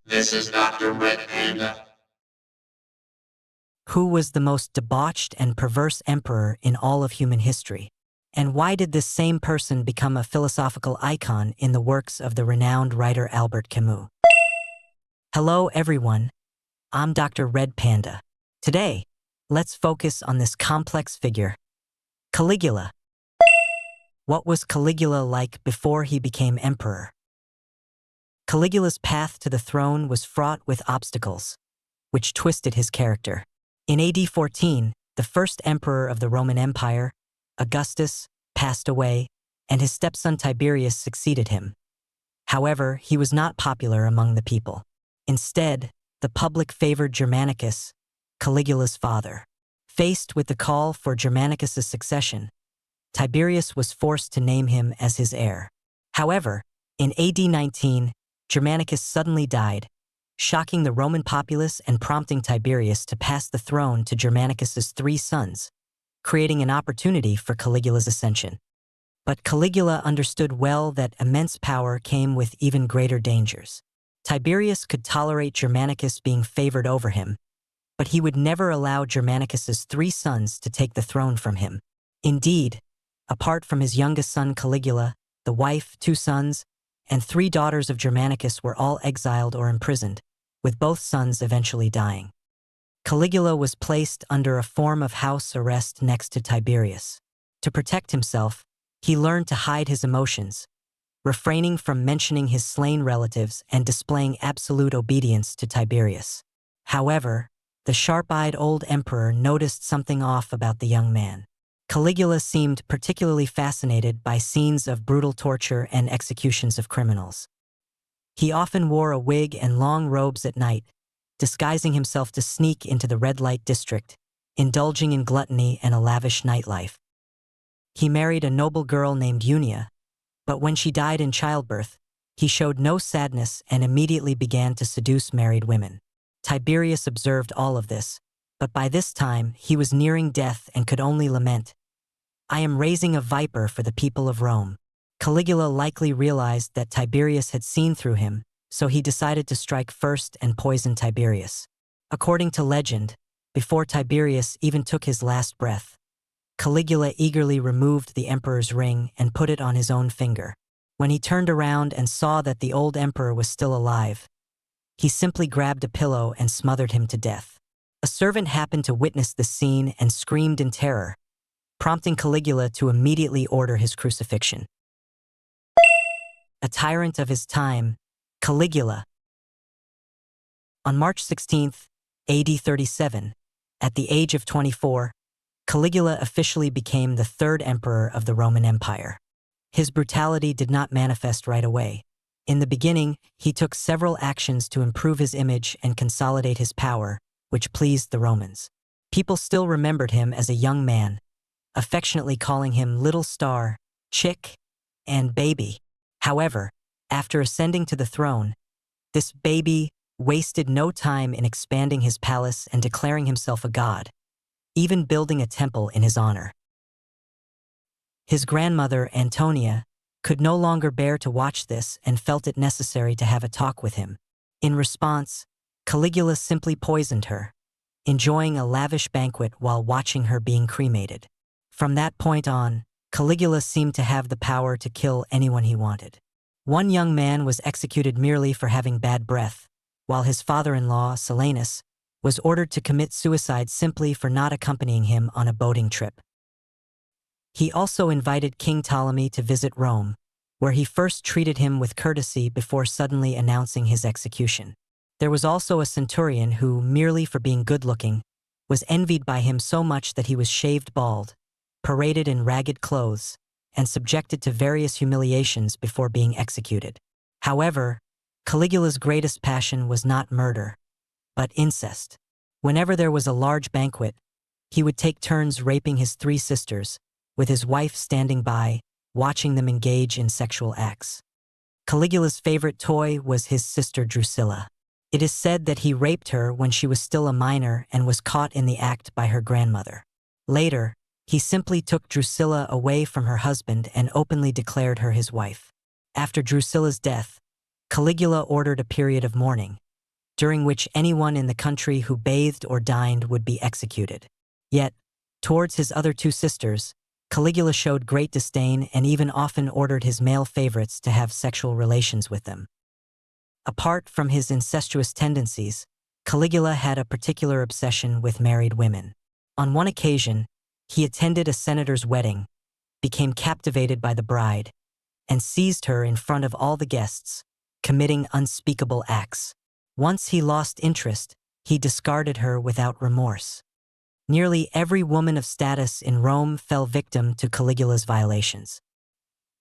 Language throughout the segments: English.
This is Dr.RED Panda. Who was the most debauched and perverse emperor in all of human history? And why did this same person become a philosophical icon in the works of the renowned writer Albert Camus? Hello everyone, I'm Dr. Red Panda. Today, let's focus on this complex figure, Caligula. What was Caligula like before he became emperor? Caligula's path to the throne was fraught with obstacles, which twisted his character. In AD 14, the first emperor of the Roman Empire, Augustus, passed away, and his stepson Tiberius succeeded him. However, he was not popular among the people. Instead, the public favored Germanicus, Caligula's father. Faced with the call for Germanicus's succession, Tiberius was forced to name him as his heir. However, in AD 19, Germanicus suddenly died, shocking the Roman populace and prompting Tiberius to pass the throne to Germanicus's three sons, creating an opportunity for Caligula's ascension. But Caligula understood well that immense power came with even greater dangers. Tiberius could tolerate Germanicus being favored over him, but he would never allow Germanicus's three sons to take the throne from him. Indeed, apart from his youngest son Caligula, the wife, two sons, and three daughters of Germanicus were all exiled or imprisoned, with both sons eventually dying. Caligula was placed under a form of house arrest next to Tiberius. To protect himself, he learned to hide his emotions, refraining from mentioning his slain relatives and displaying absolute obedience to Tiberius. However, the sharp-eyed old emperor noticed something off about the young man. Caligula seemed particularly fascinated by scenes of brutal torture and executions of criminals. He often wore a wig and long robes at night, disguising himself to sneak into the red light district, indulging in gluttony and a lavish nightlife. He married a noble girl named Unia, but when she died in childbirth, he showed no sadness and immediately began to seduce married women. Tiberius observed all of this, but by this time he was nearing death and could only lament, "I am raising a viper for the people of Rome." Caligula likely realized that Tiberius had seen through him, so he decided to strike first and poison Tiberius. According to legend, before Tiberius even took his last breath, Caligula eagerly removed the emperor's ring and put it on his own finger. When he turned around and saw that the old emperor was still alive, he simply grabbed a pillow and smothered him to death. A servant happened to witness the scene and screamed in terror, prompting Caligula to immediately order his crucifixion. A tyrant of his time, Caligula. On March 16, AD 37, at the age of 24, Caligula officially became the third emperor of the Roman Empire. His brutality did not manifest right away. In the beginning, he took several actions to improve his image and consolidate his power, which pleased the Romans. People still remembered him as a young man, affectionately calling him Little Star, Chick, and Baby. However, after ascending to the throne, this baby wasted no time in expanding his palace and declaring himself a god, even building a temple in his honor. His grandmother, Antonia, could no longer bear to watch this and felt it necessary to have a talk with him. In response, Caligula simply poisoned her, enjoying a lavish banquet while watching her being cremated. From that point on, Caligula seemed to have the power to kill anyone he wanted. One young man was executed merely for having bad breath, while his father-in-law, Silanus, was ordered to commit suicide simply for not accompanying him on a boating trip. He also invited King Ptolemy to visit Rome, where he first treated him with courtesy before suddenly announcing his execution. There was also a centurion who, merely for being good-looking, was envied by him so much that he was shaved bald, paraded in ragged clothes, and subjected to various humiliations before being executed. However, Caligula's greatest passion was not murder, but incest. Whenever there was a large banquet, he would take turns raping his three sisters, with his wife standing by, watching them engage in sexual acts. Caligula's favorite toy was his sister Drusilla. It is said that he raped her when she was still a minor and was caught in the act by her grandmother. Later, he simply took Drusilla away from her husband and openly declared her his wife. After Drusilla's death, Caligula ordered a period of mourning, during which anyone in the country who bathed or dined would be executed. Yet, towards his other two sisters, Caligula showed great disdain and even often ordered his male favorites to have sexual relations with them. Apart from his incestuous tendencies, Caligula had a particular obsession with married women. On one occasion, he attended a senator's wedding, became captivated by the bride, and seized her in front of all the guests, committing unspeakable acts. Once he lost interest, he discarded her without remorse. Nearly every woman of status in Rome fell victim to Caligula's violations.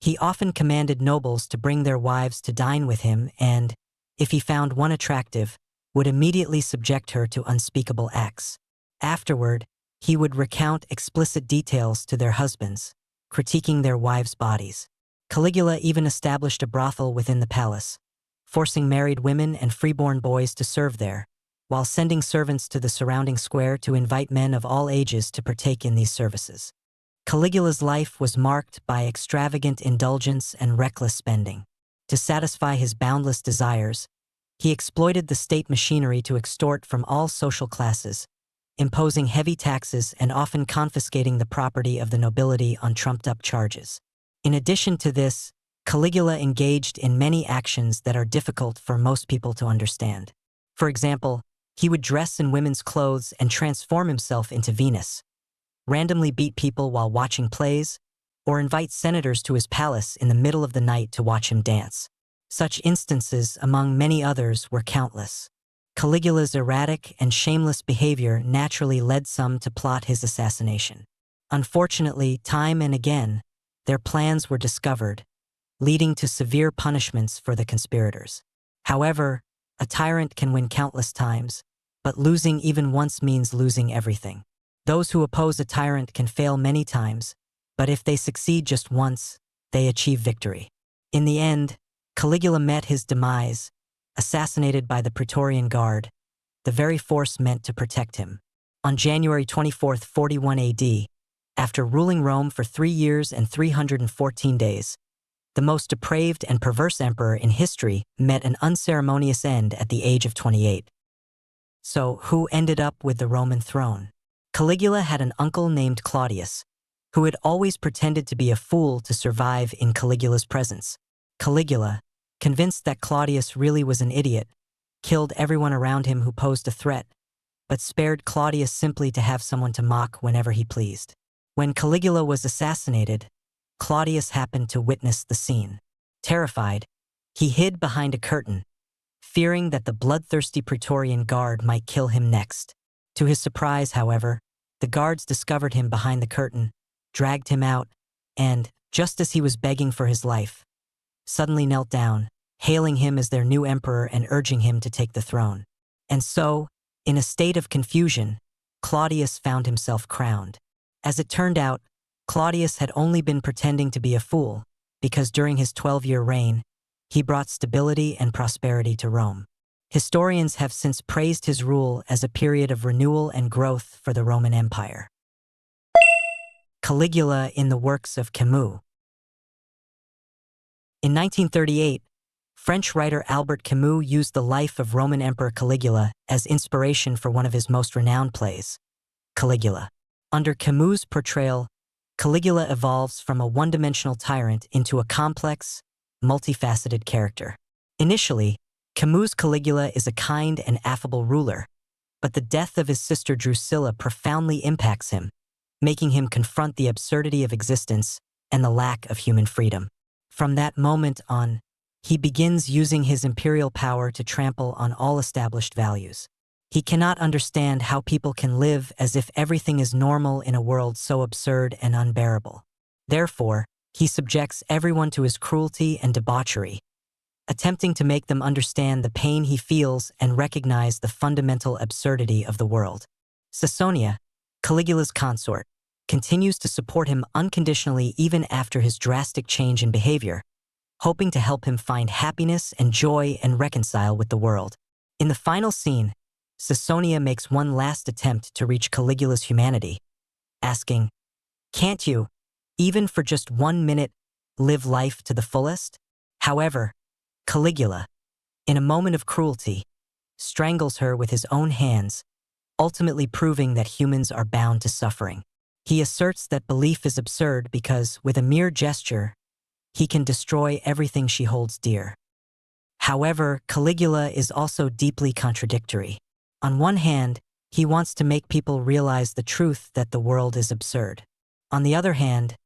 He often commanded nobles to bring their wives to dine with him and, if he found one attractive, would immediately subject her to unspeakable acts. Afterward, he would recount explicit details to their husbands, critiquing their wives' bodies. Caligula even established a brothel within the palace, forcing married women and freeborn boys to serve there, while sending servants to the surrounding square to invite men of all ages to partake in these services. Caligula's life was marked by extravagant indulgence and reckless spending. To satisfy his boundless desires, he exploited the state machinery to extort from all social classes, imposing heavy taxes and often confiscating the property of the nobility on trumped-up charges. In addition to this, Caligula engaged in many actions that are difficult for most people to understand. For example, he would dress in women's clothes and transform himself into Venus, randomly beat people while watching plays, or invite senators to his palace in the middle of the night to watch him dance. Such instances, among many others, were countless. Caligula's erratic and shameless behavior naturally led some to plot his assassination. Unfortunately, time and again, their plans were discovered, leading to severe punishments for the conspirators. However, a tyrant can win countless times, but losing even once means losing everything. Those who oppose a tyrant can fail many times, but if they succeed just once, they achieve victory. In the end, Caligula met his demise, assassinated by the Praetorian Guard, the very force meant to protect him. On January 24, 41 AD, after ruling Rome for 3 years and 314 days, the most depraved and perverse emperor in history met an unceremonious end at the age of 28. So, who ended up with the Roman throne? Caligula had an uncle named Claudius, who had always pretended to be a fool to survive in Caligula's presence. Caligula, convinced that Claudius really was an idiot, killed everyone around him who posed a threat, but spared Claudius simply to have someone to mock whenever he pleased. When Caligula was assassinated, Claudius happened to witness the scene. Terrified, he hid behind a curtain, fearing that the bloodthirsty Praetorian Guard might kill him next. To his surprise, however, the guards discovered him behind the curtain, dragged him out, and, just as he was begging for his life, suddenly knelt down, hailing him as their new emperor and urging him to take the throne. And so, in a state of confusion, Claudius found himself crowned. As it turned out, Claudius had only been pretending to be a fool, because during his 12-year reign, he brought stability and prosperity to Rome. Historians have since praised his rule as a period of renewal and growth for the Roman Empire. Caligula in the works of Camus. In 1938, French writer Albert Camus used the life of Roman Emperor Caligula as inspiration for one of his most renowned plays, Caligula. Under Camus' portrayal, Caligula evolves from a one-dimensional tyrant into a complex, multifaceted character. Initially, Camus' Caligula is a kind and affable ruler, but the death of his sister Drusilla profoundly impacts him, making him confront the absurdity of existence and the lack of human freedom. From that moment on, he begins using his imperial power to trample on all established values. He cannot understand how people can live as if everything is normal in a world so absurd and unbearable. Therefore, he subjects everyone to his cruelty and debauchery, attempting to make them understand the pain he feels and recognize the fundamental absurdity of the world. Caesonia, Caligula's consort, continues to support him unconditionally even after his drastic change in behavior, hoping to help him find happiness and joy and reconcile with the world. In the final scene, Caesonia makes one last attempt to reach Caligula's humanity, asking, "Can't you, even for just 1 minute, live life to the fullest?" However, Caligula, in a moment of cruelty, strangles her with his own hands, ultimately proving that humans are bound to suffering. He asserts that belief is absurd because, with a mere gesture, he can destroy everything she holds dear. However, Caligula is also deeply contradictory. On one hand, he wants to make people realize the truth that the world is absurd. On the other hand,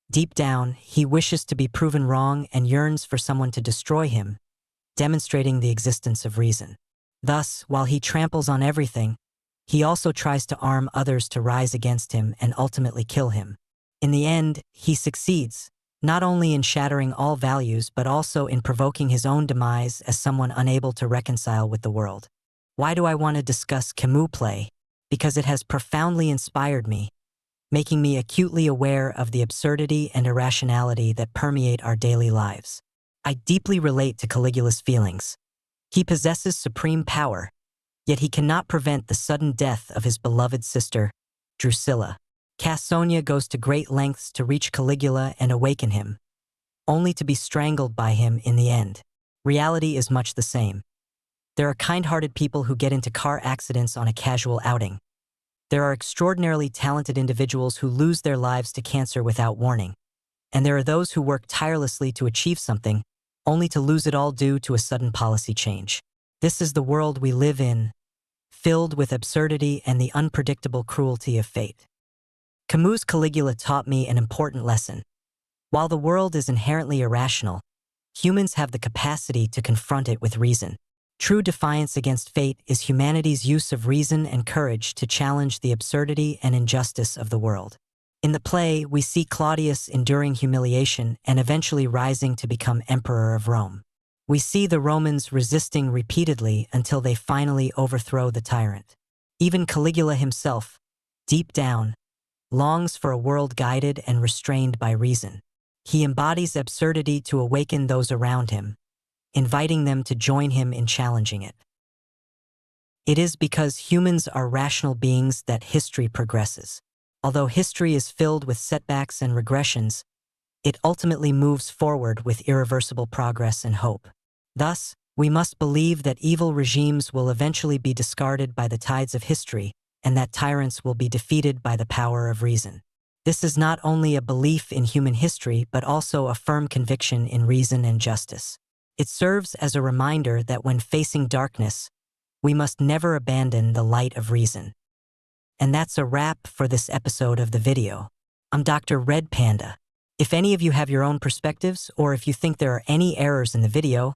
deep down, he wishes to be proven wrong and yearns for someone to destroy him, demonstrating the existence of reason. Thus, while he tramples on everything, he also tries to arm others to rise against him and ultimately kill him. In the end, he succeeds, not only in shattering all values but also in provoking his own demise as someone unable to reconcile with the world. Why do I want to discuss Camus' play? Because it has profoundly inspired me, making me acutely aware of the absurdity and irrationality that permeate our daily lives. I deeply relate to Caligula's feelings. He possesses supreme power, yet he cannot prevent the sudden death of his beloved sister, Drusilla. Casonia goes to great lengths to reach Caligula and awaken him, only to be strangled by him in the end. Reality is much the same. There are kind-hearted people who get into car accidents on a casual outing. There are extraordinarily talented individuals who lose their lives to cancer without warning. And there are those who work tirelessly to achieve something, only to lose it all due to a sudden policy change. This is the world we live in, filled with absurdity and the unpredictable cruelty of fate. Camus' Caligula taught me an important lesson. While the world is inherently irrational, humans have the capacity to confront it with reason. True defiance against fate is humanity's use of reason and courage to challenge the absurdity and injustice of the world. In the play, we see Claudius enduring humiliation and eventually rising to become emperor of Rome. We see the Romans resisting repeatedly until they finally overthrow the tyrant. Even Caligula himself, deep down, longs for a world guided and restrained by reason. He embodies absurdity to awaken those around him, inviting them to join him in challenging it. It is because humans are rational beings that history progresses. Although history is filled with setbacks and regressions, it ultimately moves forward with irreversible progress and hope. Thus, we must believe that evil regimes will eventually be discarded by the tides of history, and that tyrants will be defeated by the power of reason. This is not only a belief in human history, but also a firm conviction in reason and justice. It serves as a reminder that when facing darkness, we must never abandon the light of reason. And that's a wrap for this episode of the video. I'm DR.RED Panda. If any of you have your own perspectives, or if you think there are any errors in the video,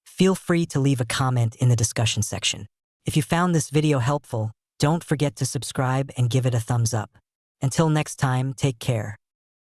feel free to leave a comment in the discussion section. If you found this video helpful, don't forget to subscribe and give it a thumbs up. Until next time, take care.